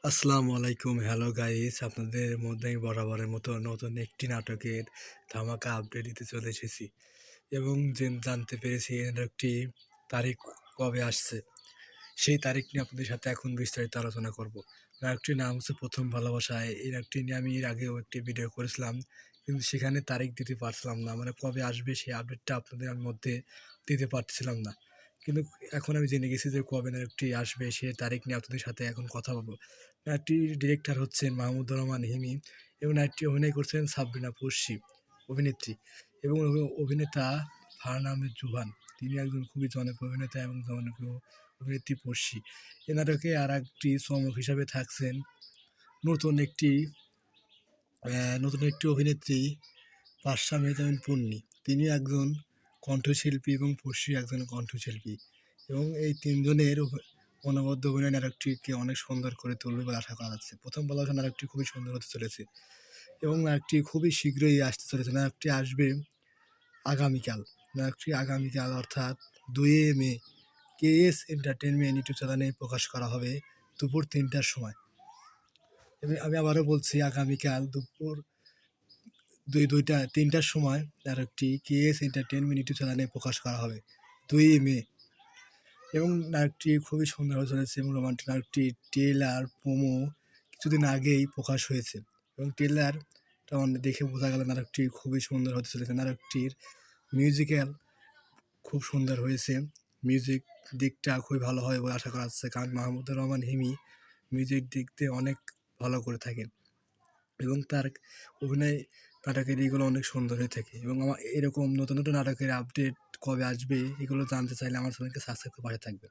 আসসালামু আলাইকুম। Hello guys, আপনাদের মধ্যে আমি বরাবরের মতো নতুন একটি নাটকের ধামাকা আপডেট দিতে চলে এসেছি এবং জানতে পেরেছি এই নাটকটি তারিখ কবে আসছে। সেই তারিখ নিয়ে আপনাদের সাথে এখন বিস্তারিত আলোচনা করব। নাটকটির নাম হচ্ছে প্রথম ভালোবাসা। এই নাটকটি নিয়ে আমি এর আগেও একটি ভিডিও করেছিলাম, কিন্তু সেখানে তারিখ দিতে পারছিলাম না, মানে কবে আসবে সেই আপডেটটা আপনাদের মধ্যে দিতে পারছিলাম না। কিন্তু এখন আমি জেনে গেছি যে কবে নাটকটি আসবে, সে তারিখ নিয়ে আপনাদের সাথে এখন কথা বলবো। নাটকটির ডিরেক্টর হচ্ছেন মাহমুদুর রহমান হিমি এবং নাটকটি অভিনয় করছেন সাবরিনা পড়শি অভিনেত্রী, এবং অভিনেতা ফারহান আহমেদ জুহান। তিনি একজন খুবই জনপ্রিয় অভিনেতা এবং জনপ্রিয় অভিনেত্রী পড়শি। এ নাটকে আর একটি চমক হিসাবে থাকছেন নতুন একটি নতুন একটি অভিনেত্রী পাশা মেহজাবিন পন্নী। তিনি একজন কণ্ঠশিল্পী এবং পড়শি একজন কণ্ঠশিল্পী, এবং এই তিনজনের অনবদ্য অভিনয় নাটকটিকে অনেক সুন্দর করে তুলবে বলে আশা করা যাচ্ছে। প্রথম ভালোবাসা নাটকটি খুবই সুন্দর হতে চলেছে এবং নাটকটি খুবই শীঘ্রই আসতে চলেছে। নাটকটি আসবে আগামীকাল। নাটকটি আগামীকাল অর্থাৎ 2 মে কেএস এন্টারটেনমেন্ট ইউটিউব চ্যানেলে প্রকাশ করা হবে দুপুর 3টার সময়। এবং আমি আবারও বলছি, আগামীকাল দুপুর 3টার সময় নাটকটি কেএস এন্টারটেনমেন্ট ইউটিউব চ্যানেলে প্রকাশ করা হবে 2 মে। এবং নাটকটি খুবই সুন্দর হতে চলেছে এবং রোমান্টিক। নাটকটি ট্রেলার প্রোমো কিছুদিন আগেই প্রকাশ হয়েছে এবং ট্রেলারটা দেখে বোঝা গেল নাটকটি খুবই সুন্দর হতে চলেছে। নাটকটির মিউজিক্যাল খুব সুন্দর হয়েছে, মিউজিক দিকটা খুবই ভালো হয় বলে আশা করা যাচ্ছে, কারণ মাহমুদুর রহমান হিমি মিউজিক দিক দিয়ে অনেক ভালো করে থাকেন এবং তার অভিনয় নাটকের এগুলো অনেক সুন্দর হয়ে থাকে। এবং আমার এরকম নতুন নতুন নাটকের আপডেট কবে আসবে এগুলো জানতে চাইলে আমার চ্যানেলকে সাবস্ক্রাইব করে পাশে থাকবেন।